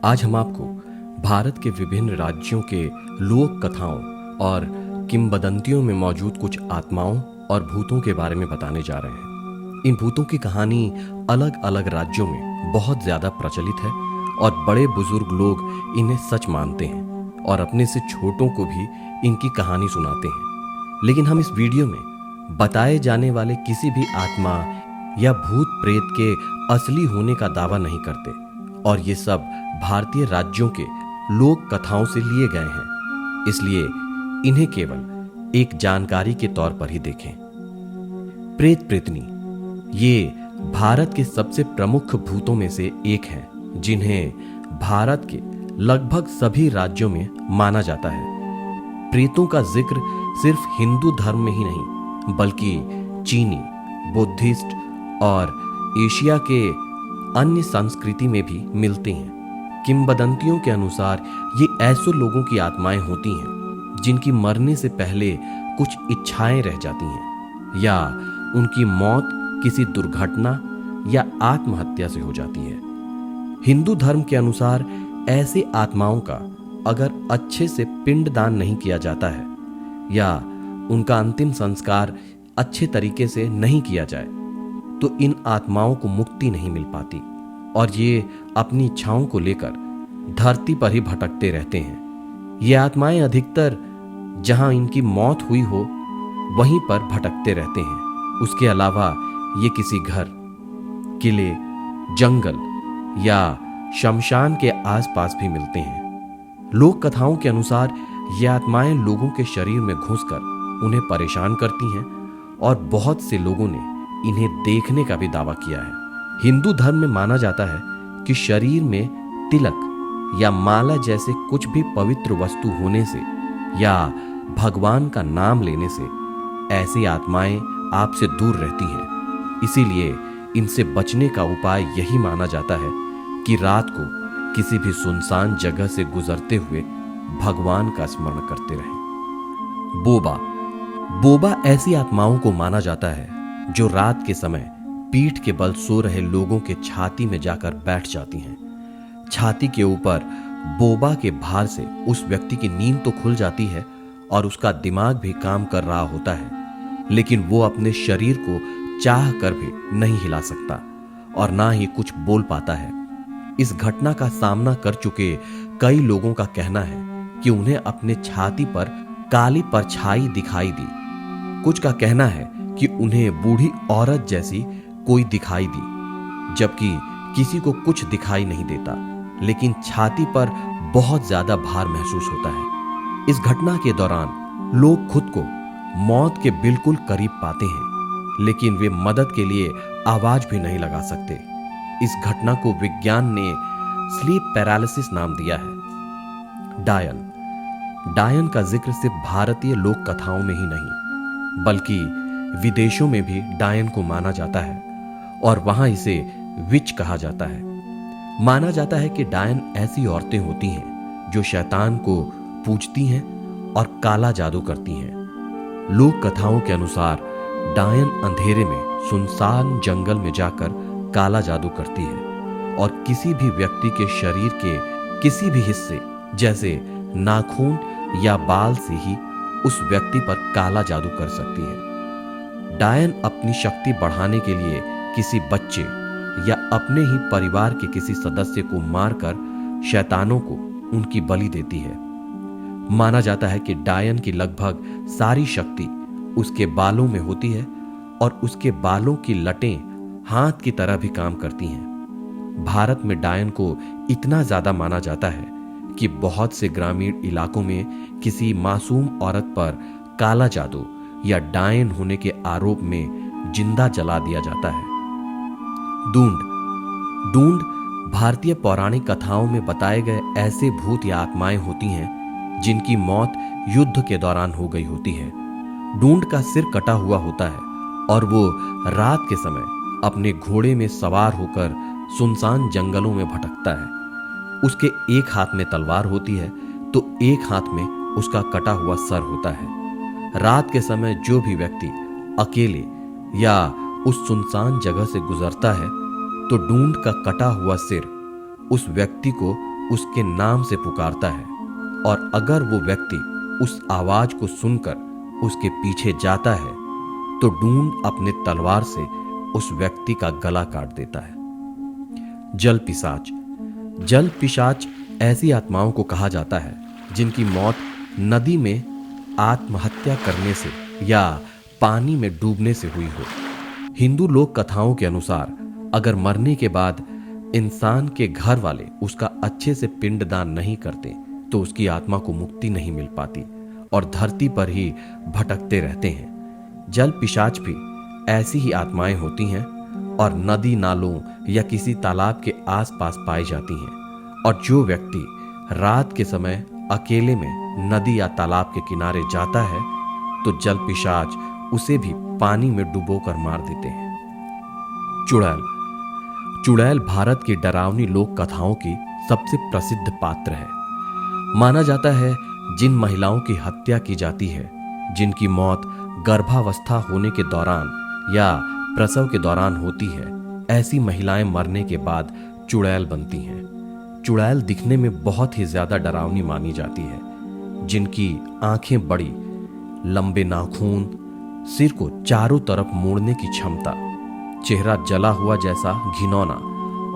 आज हम आपको भारत के विभिन्न राज्यों के लोक कथाओं और किंवदंतियों में मौजूद कुछ आत्माओं और भूतों के बारे में बताने जा रहे हैं। इन भूतों की कहानी अलग अलग राज्यों में बहुत ज्यादा प्रचलित है और बड़े बुजुर्ग लोग इन्हें सच मानते हैं और अपने से छोटों को भी इनकी कहानी सुनाते हैं। लेकिन हम इस वीडियो में बताए जाने वाले किसी भी आत्मा या भूत प्रेत के असली होने का दावा नहीं करते और ये सब भारतीय राज्यों के लोक कथाओं से लिए गए हैं, इसलिए इन्हें केवल एक जानकारी के तौर पर ही देखें। प्रेत प्रेतनी ये भारत के सबसे प्रमुख भूतों में से एक हैं, जिन्हें भारत के लगभग सभी राज्यों में माना जाता है। प्रेतों का जिक्र सिर्फ हिंदू धर्म में ही नहीं बल्कि चीनी, बुद्धिस्ट और एशिया के अन्य संस्कृति में भी मिलते हैं। किंवदंतियों के अनुसार ये ऐसे लोगों की आत्माएं होती हैं जिनकी मरने से पहले कुछ इच्छाएं रह जाती हैं या उनकी मौत किसी दुर्घटना या आत्महत्या से हो जाती है। हिंदू धर्म के अनुसार ऐसे आत्माओं का अगर अच्छे से पिंडदान नहीं किया जाता है या उनका अंतिम संस्कार अच्छे तरीके से नहीं किया जाए तो इन आत्माओं को मुक्ति नहीं मिल पाती और ये अपनी इच्छाओं को लेकर धरती पर ही भटकते रहते हैं। ये आत्माएं अधिकतर जहां इनकी मौत हुई हो वहीं पर भटकते रहते हैं। उसके अलावा ये किसी घर, किले, जंगल या शमशान के आसपास भी मिलते हैं। लोक कथाओं के अनुसार ये आत्माएं लोगों के शरीर में घुसकर उन्हें परेशान करती हैं और बहुत से लोगों ने इन्हें देखने का भी दावा किया है। हिंदू धर्म में माना जाता है कि शरीर में तिलक या माला जैसे कुछ भी पवित्र वस्तु होने से या भगवान का नाम लेने से ऐसी आत्माएं आपसे दूर रहती हैं। इसीलिए इनसे बचने का उपाय यही माना जाता है कि रात को किसी भी सुनसान जगह से गुजरते हुए भगवान का स्मरण करते रहें। बोबा ऐसी आत्माओं को माना जाता है जो रात के समय पीठ के बल सो रहे लोगों के छाती में जाकर बैठ जाती हैं। छाती के ऊपर बोबा के भार से उस व्यक्ति की नींद तो खुल जाती है और उसका दिमाग भी काम कर रहा होता है, लेकिन वो अपने शरीर को चाह कर भी नहीं हिला सकता और ना ही कुछ बोल पाता है। इस घटना का सामना कर चुके कई लोगों का कहना है कि उन्हें अपने छाती पर काली परछाई दिखाई दी। कुछ का कहना है कि उन्हें बूढ़ी औरत जैसी कोई दिखाई दी, जबकि किसी को कुछ दिखाई नहीं देता, लेकिन छाती पर बहुत ज्यादा भार महसूस होता है। इस घटना के दौरान लोग खुद को मौत के बिल्कुल करीब पाते हैं, लेकिन वे मदद के लिए आवाज भी नहीं लगा सकते। इस घटना को विज्ञान ने स्लीप पैरालिसिस नाम दिया है। डायन का जिक्र सिर्फ भारतीय लोक कथाओं में ही नहीं बल्कि विदेशों में भी डायन को माना जाता है और वहां इसे विच कहा जाता है। माना जाता है कि डायन ऐसी औरतें होती हैं जो शैतान को पूजती हैं और काला जादू करती हैं। लोक कथाओं के अनुसार डायन अंधेरे में सुनसान जंगल में जाकर काला जादू करती है और किसी भी व्यक्ति के शरीर के किसी भी हिस्से जैसे नाखून या बाल से ही उस व्यक्ति पर काला जादू कर सकती है। डायन अपनी शक्ति बढ़ाने के लिए किसी बच्चे या अपने ही परिवार के किसी सदस्य को मारकर शैतानों को उनकी बलि देती है। माना जाता है कि डायन की लगभग सारी शक्ति उसके बालों में होती है और उसके बालों की लटें हाथ की तरह भी काम करती हैं। भारत में डायन को इतना ज्यादा माना जाता है कि बहुत से ग्रामीण इलाकों में किसी मासूम औरत पर काला जादू या डायन होने के आरोप में जिंदा जला दिया जाता है। डूंड भारतीय पौराणिक कथाओं में बताए गए ऐसे भूत या आत्माएं होती हैं जिनकी मौत युद्ध के दौरान हो गई होती है। डूंड का सिर कटा हुआ होता है और वो रात के समय अपने घोड़े में सवार होकर सुनसान जंगलों में भटकता है। उसके एक हाथ में तलवार होती है तो एक हाथ में उसका कटा हुआ सर होता है। रात के समय जो भी व्यक्ति अकेले या उस सुनसान जगह से गुजरता है तो डूंड का कटा हुआ सिर उस व्यक्ति को उसके नाम से पुकारता है और अगर वो व्यक्ति उस आवाज को सुनकर उसके पीछे जाता है तो डून अपने तलवार से उस व्यक्ति का गला काट देता है। जल पिशाच। जल पिशाच ऐसी आत्माओं को कहा जाता है जिनकी मौत नदी में आत्महत्या करने से या पानी में डूबने से हुई हो। हिंदू लोक कथाओं के अनुसार अगर मरने के बाद इंसान के घर वाले उसका अच्छे से पिंडदान नहीं करते तो उसकी आत्मा को मुक्ति नहीं मिल पाती और धरती पर ही भटकते रहते हैं। जल पिशाच भी ऐसी ही आत्माएं होती हैं और नदी नालों या किसी तालाब के आसपास पाई जाती हैं। और जो व्यक्ति रात के समय अकेले में नदी या तालाब के किनारे जाता है तो जल पिशाच उसे भी पानी में डुबोकर मार देते हैं। चुड़ैल। चुड़ैल भारत की डरावनी लोक कथाओं की सबसे प्रसिद्ध पात्र है। माना जाता है जिन महिलाओं की हत्या की जाती है, जिनकी मौत गर्भावस्था होने के दौरान या प्रसव के दौरान होती है, ऐसी महिलाएं मरने के बाद चुड़ैल बनती हैं। चुड़ैल दिखने में बहुत ही ज्यादा डरावनी मानी जाती है, जिनकी आंखें बड़ी, लंबे नाखून, सिर को चारों तरफ मोड़ने की क्षमता, चेहरा जला हुआ जैसा घिनौना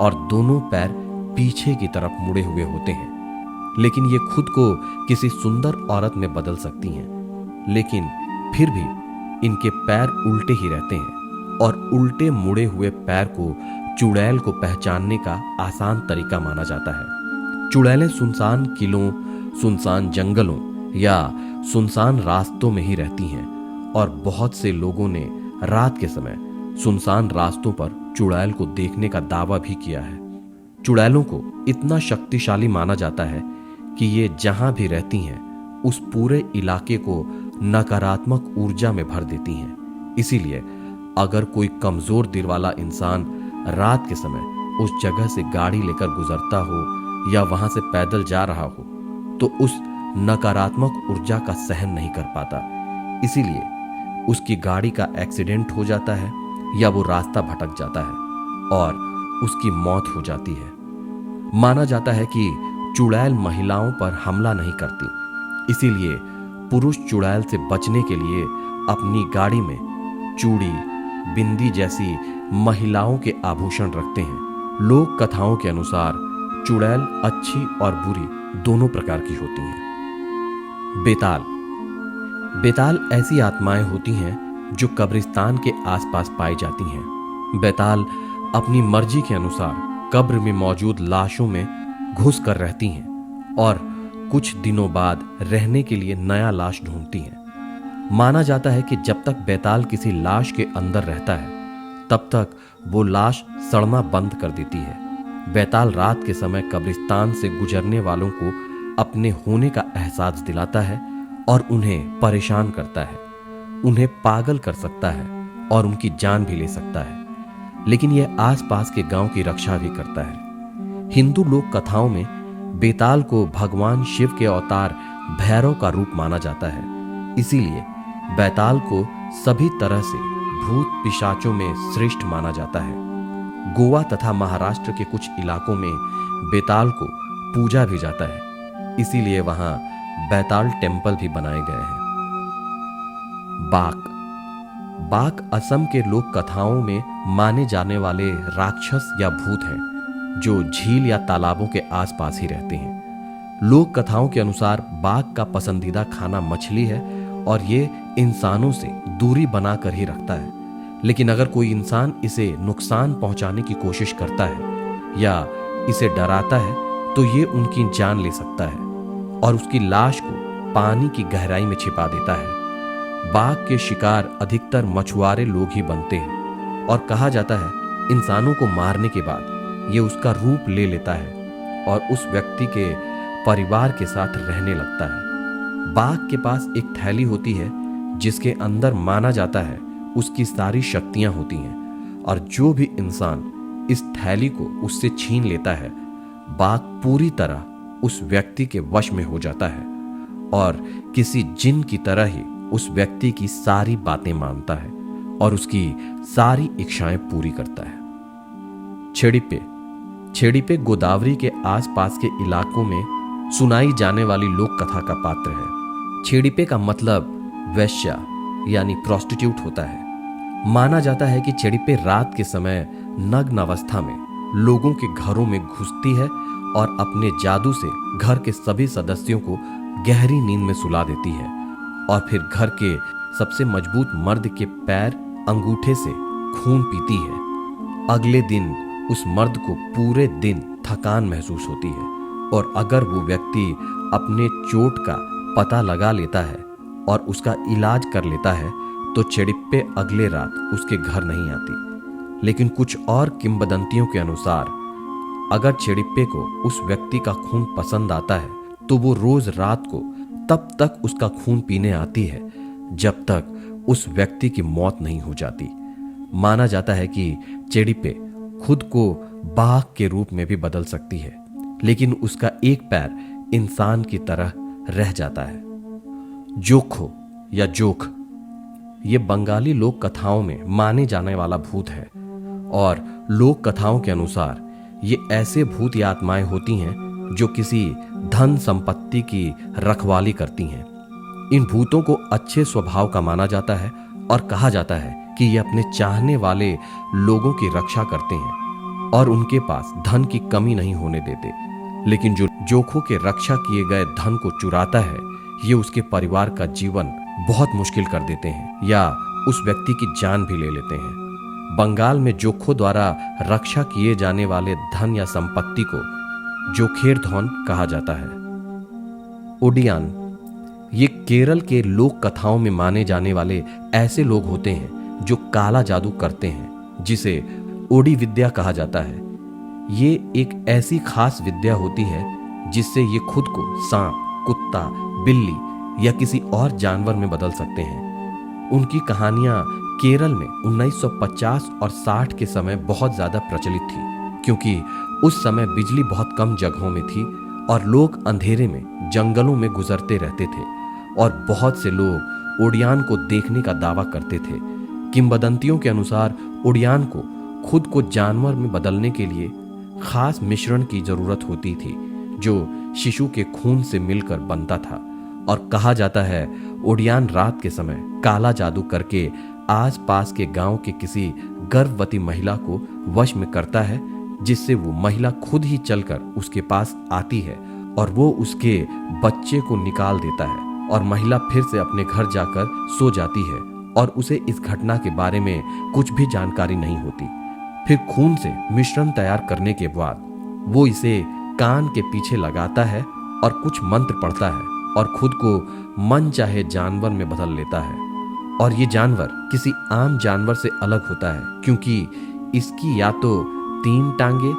और दोनों पैर पीछे की तरफ मुड़े हुए होते हैं। लेकिन ये खुद को किसी सुंदर औरत में बदल सकती हैं, लेकिन फिर भी इनके पैर उल्टे ही रहते हैं और उल्टे मुड़े हुए पैर को चुड़ैल को पहचानने का आसान तरीका माना जाता है। चुड़ैलें सुनसान किलों, सुनसान जंगलों या सुनसान रास्तों में ही रहती हैं और बहुत से लोगों ने रात के समय सुनसान रास्तों पर चुड़ैल को देखने का दावा भी किया है। चुड़ैलों को इतना शक्तिशाली माना जाता है कि ये जहां भी रहती हैं उस पूरे इलाके को नकारात्मक ऊर्जा में भर देती हैं। इसीलिए अगर कोई कमजोर दिल वाला इंसान रात के समय उस जगह से गाड़ी लेकर गुजरता हो या वहां से पैदल जा रहा हो तो उस नकारात्मक ऊर्जा का सहन नहीं कर पाता। इसीलिए उसकी गाड़ी का एक्सीडेंट हो जाता है या वो रास्ता भटक जाता है और उसकी मौत हो जाती है। माना जाता है कि चुड़ैल महिलाओं पर हमला नहीं करती, इसीलिए पुरुष चुड़ैल से बचने के लिए अपनी गाड़ी में चूड़ी, बिंदी जैसी महिलाओं के आभूषण रखते हैं। लोक कथाओं के अनुसार चुड़ैल अच्छी और बुरी दोनों प्रकार की होती हैं। बेताल। बेताल ऐसी आत्माएं होती हैं जो कब्रिस्तान के आसपास पाई जाती हैं। बेताल अपनी मर्जी के अनुसार कब्र में मौजूद लाशों में घुस कर रहती हैं और कुछ दिनों बाद रहने के लिए नया लाश ढूंढती हैं। माना जाता है कि जब तक बेताल किसी लाश के अंदर रहता है तब तक वो लाश सड़ना बंद कर देती है। बेताल रात के समय कब्रिस्तान से गुजरने वालों को अपने होने का एहसास दिलाता है और उन्हें परेशान करता है, उन्हें पागल कर सकता है और उनकी जान भी ले सकता है। लेकिन यह आसपास के गांव की रक्षा भी करता है। हिंदू लोक कथाओं में बेताल को भगवान शिव के अवतार भैरव का रूप माना जाता है। इसीलिए बेताल को सभी तरह से भूत पिशाचों में श्रेष्ठ माना जाता है। गोवा तथा महाराष्ट्र के कुछ इलाकों में बेताल को पूजा भी जाता है, इसीलिए वहां बेताल टेम्पल भी बनाए गए हैं। बाघ। बाघ असम के लोक कथाओं में माने जाने वाले राक्षस या भूत हैं जो झील या तालाबों के आसपास ही रहते हैं। लोक कथाओं के अनुसार बाघ का पसंदीदा खाना मछली है और ये इंसानों से दूरी बनाकर ही रखता है। लेकिन अगर कोई इंसान इसे नुकसान पहुंचाने की कोशिश करता है या इसे डराता है तो ये उनकी जान ले सकता है और उसकी लाश को पानी की गहराई में छिपा देता है। बाघ के शिकार अधिकतर मछुआरे लोग ही बनते हैं और कहा जाता है इंसानों को मारने के बाद ये उसका रूप ले लेता है और उस व्यक्ति के परिवार के साथ रहने लगता है। बाघ के पास एक थैली होती है जिसके अंदर माना जाता है उसकी सारी शक्तियां होती हैं और जो भी इंसान इस थैली को उससे छीन लेता है बाघ पूरी तरह उस व्यक्ति के वश में हो जाता है और किसी जिन की तरह ही उस व्यक्ति की सारी बातें मानता है और उसकी सारी इच्छाएं पूरी करता है। छेड़िप्पे। छेड़ीपे गोदावरी के आसपास के इलाकों में सुनाई जाने वाली लोक कथा का पात्र है। छेड़ीपे का मतलब वैश्या यानी प्रोस्टिट्यूट होता है। माना जाता है कि छेड़ीपे रात के समय नग्न अवस्था में लोगों के घरों में घुसती है और अपने जादू से घर के सभी सदस्यों को गहरी नींद में सुला देती है और फिर घर के सबसे मजबूत मर्द के पैर अंगूठे से खून पीती है। अगले दिन उस मर्द को पूरे दिन थकान महसूस होती है और अगर वो व्यक्ति अपने चोट का पता लगा लेता है और उसका इलाज कर लेता है तो छेड़ीपे अगले रात उसके घर नहीं आती। लेकिन कुछ और किंवदंतियों के अनुसार अगर छेड़ीपे को उस व्यक्ति का खून पसंद आता है तो वो रोज रात को तब तक उसका खून पीने आती है जब तक उस व्यक्ति की मौत नहीं हो जाती। माना जाता है कि छेड़ीपे खुद को बाघ के रूप में भी बदल सकती है, लेकिन उसका एक पैर इंसान की तरह रह जाता है। जोखो या जोख ये बंगाली लोक कथाओं में माने जाने वाला भूत है और लोक कथाओं के अनुसार ये ऐसे भूत या आत्माएं होती हैं जो किसी धन संपत्ति की रखवाली करती हैं। इन भूतों को अच्छे स्वभाव का माना जाता है और कहा जाता है कि ये अपने चाहने वाले लोगों की रक्षा करते हैं और उनके पास धन की कमी नहीं होने देते। लेकिन जो जोखों के रक्षा किए गए धन को चुराता है ये उसके परिवार का जीवन बहुत मुश्किल कर देते हैं या उस व्यक्ति की जान भी ले लेते हैं। बंगाल में जोखों द्वारा रक्षा किए जाने वाले धन या संपत्ति को जोखेर धौन कहा जाता है। ओडियान ये केरल के लोक कथाओं में माने जाने वाले ऐसे लोग होते हैं जो काला जादू करते हैं जिसे ओडी विद्या कहा जाता है। ये एक ऐसी खास विद्या होती है जिससे ये खुद को सांप, कुत्ता, बिल्ली या किसी और जानवर में बदल सकते हैं। उनकी कहानियां केरल में 1950 और 60 के समय बहुत ज्यादा प्रचलित थी क्योंकि उस समय बिजली बहुत कम जगहों में थी और लोग अंधेरे में जंगलों में गुजरते रहते थे और बहुत से लोग ओडियान को देखने का दावा करते थे। किंवदंतियों के अनुसार ओडियान को खुद को जानवर में बदलने के लिए खास मिश्रण की जरूरत होती थी जो शिशु के खून से मिलकर बनता था और कहा जाता है ओडियान रात के समय काला जादू करके आसपास के गांव के किसी गर्भवती महिला को वश में करता है जिससे वो महिला खुद ही चलकर उसके पास आती है और वो उसके बच्चे को निकाल देता है और महिला फिर से अपने घर जाकर सो जाती है और उसे इस घटना के बारे में कुछ भी जानकारी नहीं होती। फिर खून से मिश्रण तैयार करने के बाद वो इसे कान के पीछे लगाता है और कुछ मंत्र पढ़ता है और खुद को मन चाहे जानवर में बदल लेता है। और ये जानवर किसी आम जानवर से अलग होता है क्योंकि इसकी या तो 3 टांगे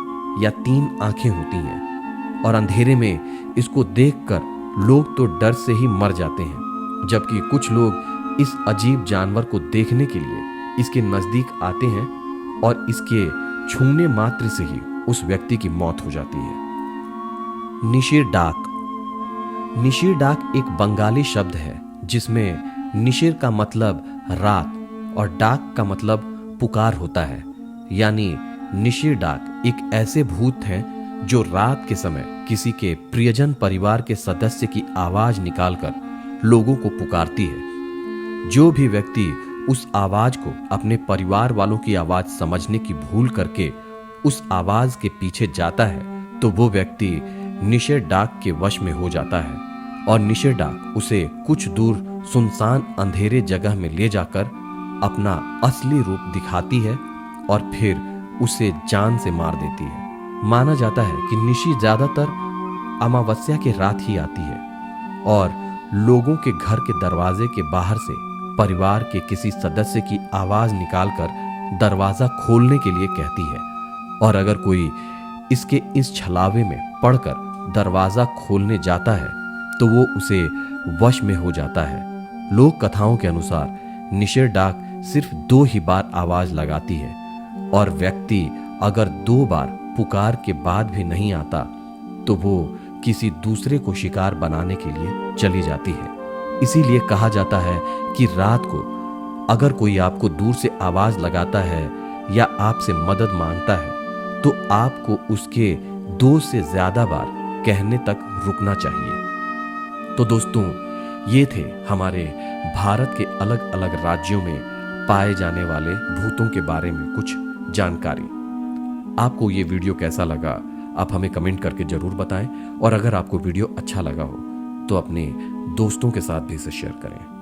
या 3 आंखें होती हैं और अंधेरे में इसको देखकर लोग तो डर से ही मर जाते हैं, जबकि कुछ लोग इस अजीब जानवर को देखने के लिए इसके नजदीक आते हैं और इसके छूने मात्र से ही उस व्यक्ति की मौत हो जाती है। निशिर डाक। निशिर डाक एक बंगाली शब्द है जिसमें निशिर का मतलब रात और डाक का मतलब पुकार होता है। यानी निशिर डाक एक ऐसे भूत हैं जो रात के समय किसी के प्रियजन परिवार के सदस्य की आवाज निकालकर लोगों को पुकारती है। जो भी व्यक्ति उस आवाज को अपने परिवार वालों की आवाज समझने की भूल करके उस आवाज के पीछे जाता है तो वो व्यक्ति निशिर डाक के वश में हो जाता है और निशिर डाक उसे कुछ दूर सुनसान अंधेरे जगह में ले जाकर अपना असली रूप दिखाती है और फिर उसे जान से मार देती है। माना जाता है कि निशि ज्यादातर अमावस्या के रात ही आती है और लोगों के घर के दरवाजे के बाहर से परिवार के किसी सदस्य की आवाज निकालकर दरवाजा खोलने के लिए कहती है और अगर कोई इसके इस छलावे में पड़कर दरवाजा खोलने जाता है तो वो उसे वश में हो जाता है। लोक कथाओं के अनुसार निशिर डाक सिर्फ 2 ही बार आवाज लगाती है और व्यक्ति अगर 2 बार पुकार के बाद भी नहीं आता तो वो किसी दूसरे को शिकार बनाने के लिए चली जाती है। इसीलिए कहा जाता है कि रात को अगर कोई आपको दूर से आवाज लगाता है या आपसे मदद मांगता है तो आपको उसके 2 से ज्यादा बार कहने तक रुकना चाहिए। तो दोस्तों, ये थे हमारे भारत के अलग अलग राज्यों में पाए जाने वाले भूतों के बारे में कुछ जानकारी। आपको ये वीडियो कैसा लगा, आप हमें कमेंट करके जरूर बताएं, और अगर आपको वीडियो अच्छा लगा हो तो अपने दोस्तों के साथ भी इसे शेयर करें।